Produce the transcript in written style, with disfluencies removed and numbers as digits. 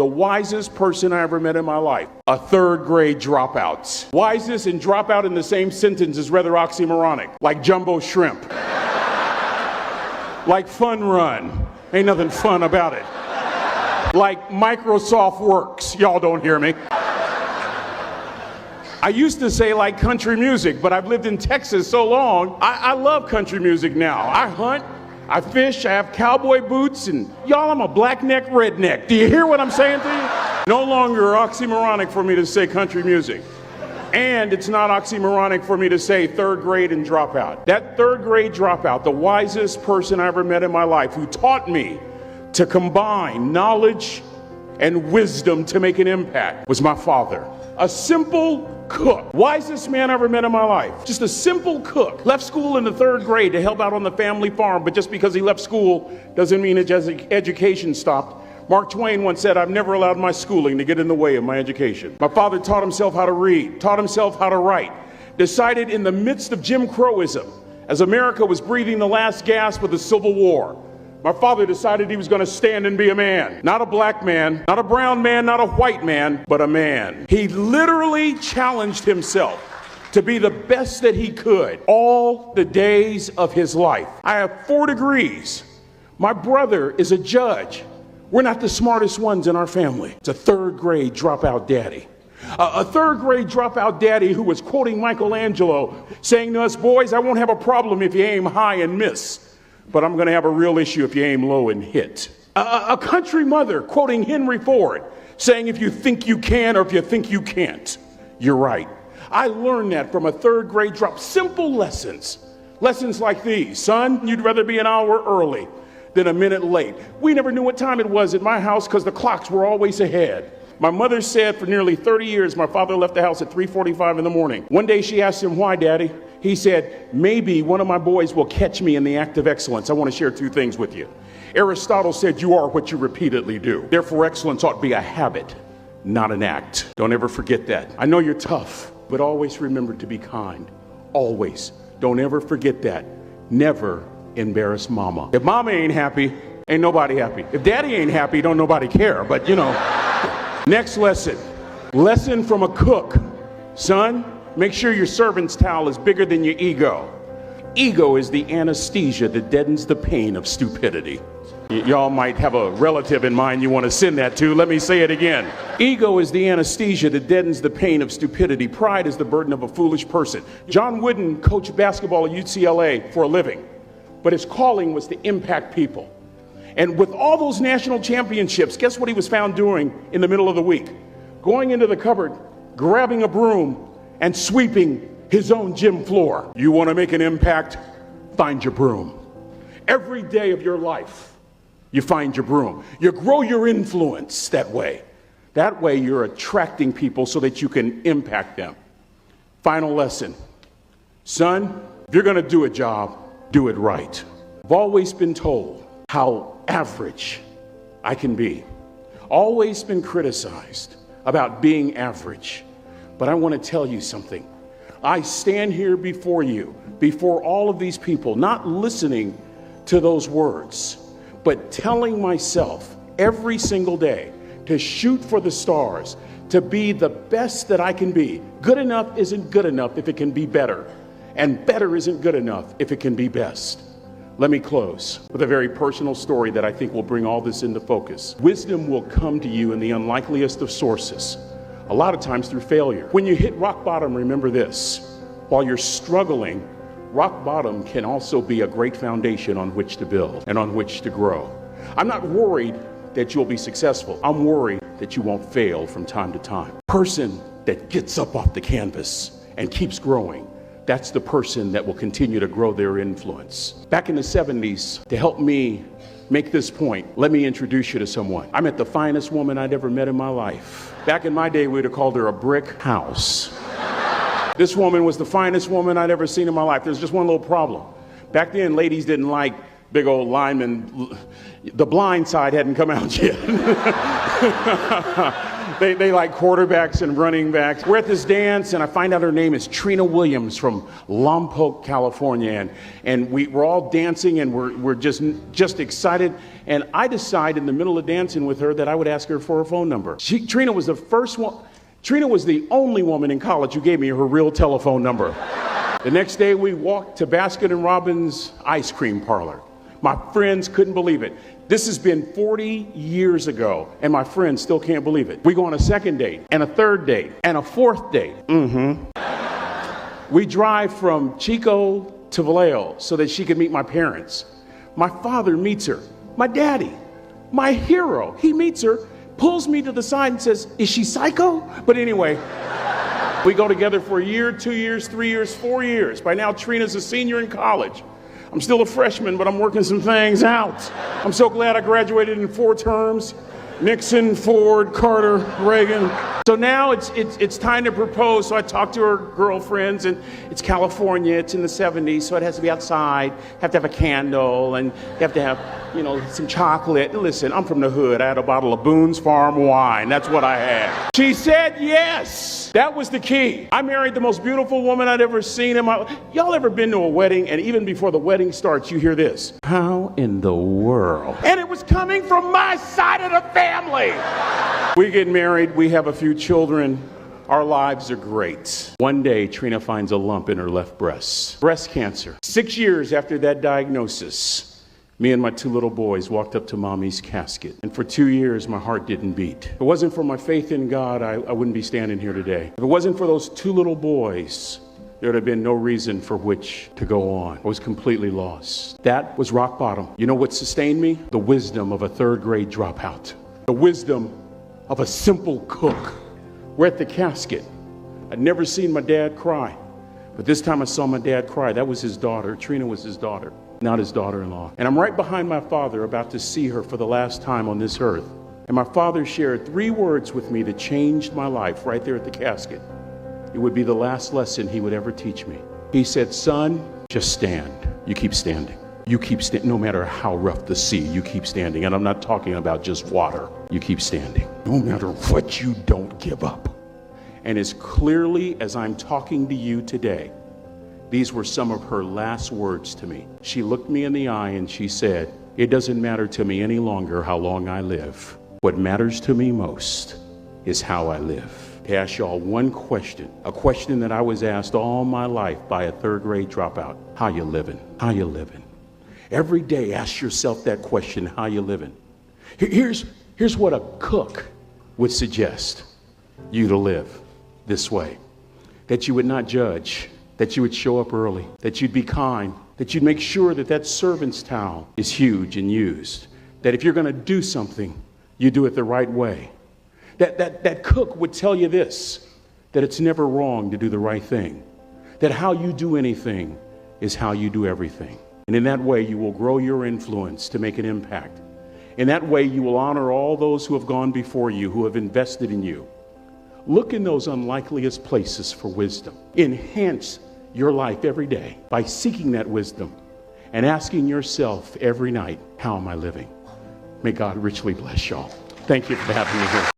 The wisest person I ever met in my life. A third grade dropout. Wisest and dropout in the same sentence is rather oxymoronic. Like jumbo shrimp. Like fun run. Ain't nothing fun about it. Like Microsoft Works. Y'all don't hear me. I used to say like country music, but I've lived in Texas so long, I love country music now. I hunt, I fish, I have cowboy boots, and y'all, I'm a black-neck redneck. Do you hear what I'm saying to you? No longer oxymoronic for me to say country music. And it's not oxymoronic for me to say third grade and dropout. That third grade dropout, the wisest person I ever met in my life, who taught me to combine knowledge and wisdom to make an impact, was my father. A simple cook. Wisest man I ever met in my life. Just a simple cook. Left school in the third grade to help out on the family farm, but just because he left school doesn't mean his education stopped. Mark Twain once said, "I've never allowed my schooling to get in the way of my education." My father taught himself how to read, taught himself how to write, decided in the midst of Jim Crowism, as America was breathing the last gasp of the Civil War, my father decided he was going to stand and be a man. Not a black man, not a brown man, not a white man, but a man. He literally challenged himself to be the best that he could all the days of his life. I have 4 degrees. My brother is a judge. We're not the smartest ones in our family. It's a third grade dropout daddy. A third grade dropout daddy who was quoting Michelangelo, saying to us, "Boys, I won't have a problem if you aim high and miss, but I'm going to have a real issue if you aim low and hit." A country mother quoting Henry Ford, saying, "If you think you can or if you think you can't, you're right." I learned that from a third grade drop. Simple lessons. Lessons like these. Son, you'd rather be an hour early than a minute late. We never knew what time it was at my house because the clocks were always ahead. My mother said for nearly 30 years, my father left the house at 3:45 in the morning. One day she asked him, "Why, Daddy?" He said, "Maybe one of my boys will catch me in the act of excellence." I want to share 2 things with you. Aristotle said, "You are what you repeatedly do." Therefore, excellence ought to be a habit, not an act. Don't ever forget that. I know you're tough, but always remember to be kind. Always. Don't ever forget that. Never embarrass mama. If mama ain't happy, ain't nobody happy. If daddy ain't happy, don't nobody care. But you know. Next lesson. Lesson from a cook. Son, make sure your servant's towel is bigger than your ego. Ego is the anesthesia that deadens the pain of stupidity. Y'all might have a relative in mind you want to send that to. Let me say it again. Ego is the anesthesia that deadens the pain of stupidity. Pride is the burden of a foolish person. John Wooden coached basketball at UCLA for a living, but his calling was to impact people. And with all those national championships, guess what he was found doing in the middle of the week? Going into the cupboard, grabbing a broom, and sweeping his own gym floor. You want to make an impact? Find your broom. Every day of your life, you find your broom. You grow your influence that way. That way you're attracting people so that you can impact them. Final lesson. Son, if you're going to do a job, do it right. I've always been told how average I can be. Always been criticized about being average. But I want to tell you something. I stand here before you, before all of these people, not listening to those words, but telling myself every single day to shoot for the stars, to be the best that I can be. Good enough isn't good enough if it can be better, and better isn't good enough if it can be best. Let me close with a very personal story that I think will bring all this into focus. Wisdom will come to you in the unlikeliest of sources, a lot of times through failure. When you hit rock bottom, remember this. While you're struggling, rock bottom can also be a great foundation on which to build and on which to grow. I'm not worried that you'll be successful. I'm worried that you won't fail from time to time. Person that gets up off the canvas and keeps growing, that's the person that will continue to grow their influence. Back in the 70s, to help me make this point, let me introduce you to someone. I met the finest woman I'd ever met in my life. Back in my day, we would have called her a brick house. This woman was the finest woman I'd ever seen in my life. There's just one little problem. Back then, ladies didn't like big old linemen. The Blind Side hadn't come out yet. They like quarterbacks and running backs. We're at this dance, and I find out her name is Trina Williams from Lompoc, California. And we're all dancing, and we're just excited. And I decide in the middle of dancing with her that I would ask her for her phone number. Trina was the first one. Trina was the only woman in college who gave me her real telephone number. The next day, we walked to Baskin & Robbins ice cream parlor. My friends couldn't believe it. This has been 40 years ago, and my friends still can't believe it. We go on a second date, and a third date, and a fourth date. We drive from Chico to Vallejo so that she could meet my parents. My father meets her. My daddy, my hero, he meets her, pulls me to the side and says, "Is she psycho?" But anyway, we go together for a year, 2 years, 3 years, 4 years. By now, Trina's a senior in college. I'm still a freshman, but I'm working some things out. I'm so glad I graduated in 4 terms. Nixon, Ford, Carter, Reagan. So now it's time to propose. So I talked to her girlfriends, and it's California. It's in the 70s, so it has to be outside. Have to have a candle, and you have to have, some chocolate. Listen, I'm from the hood. I had a bottle of Boone's Farm wine. That's what I had. She said yes. That was the key. I married the most beautiful woman I'd ever seen in my life. Y'all ever been to a wedding, and even before the wedding starts, you hear this? How in the world? And it was coming from my side of the family. We get married. We have a few children. Our lives are great. One day, Trina finds a lump in her left breast. Breast cancer. 6 years after that diagnosis, me and my 2 little boys walked up to mommy's casket. And for 2 years, my heart didn't beat. If it wasn't for my faith in God, I wouldn't be standing here today. If it wasn't for those 2 little boys, there would have been no reason for which to go on. I was completely lost. That was rock bottom. You know what sustained me? The wisdom of a 3rd grade dropout. The wisdom of a simple cook. We're at the casket. I'd never seen my dad cry. But this time I saw my dad cry. That was his daughter. Trina was his daughter, not his daughter-in-law. And I'm right behind my father, about to see her for the last time on this earth. And my father shared 3 words with me that changed my life right there at the casket. It would be the last lesson he would ever teach me. He said, "Son, just stand. You keep standing. You keep standing. No matter how rough the sea, you keep standing." And I'm not talking about just water. You keep standing. No matter what, you don't give up. And as clearly as I'm talking to you today, these were some of her last words to me. She looked me in the eye and she said, "It doesn't matter to me any longer how long I live. What matters to me most is how I live." To ask y'all one question, a question that I was asked all my life by a 3rd grade dropout. How you living? How you living? Every day ask yourself that question, how you living? Here's what a cook would suggest you to live this way. That you would not judge, that you would show up early, that you'd be kind, that you'd make sure that servant's towel is huge and used, that if you're going to do something, you do it the right way. That cook would tell you this, that it's never wrong to do the right thing, that how you do anything is how you do everything. And in that way, you will grow your influence to make an impact. In that way, you will honor all those who have gone before you, who have invested in you. Look in those unlikeliest places for wisdom. Enhance your life every day by seeking that wisdom and asking yourself every night, how am I living? May God richly bless y'all. Thank you for having me here.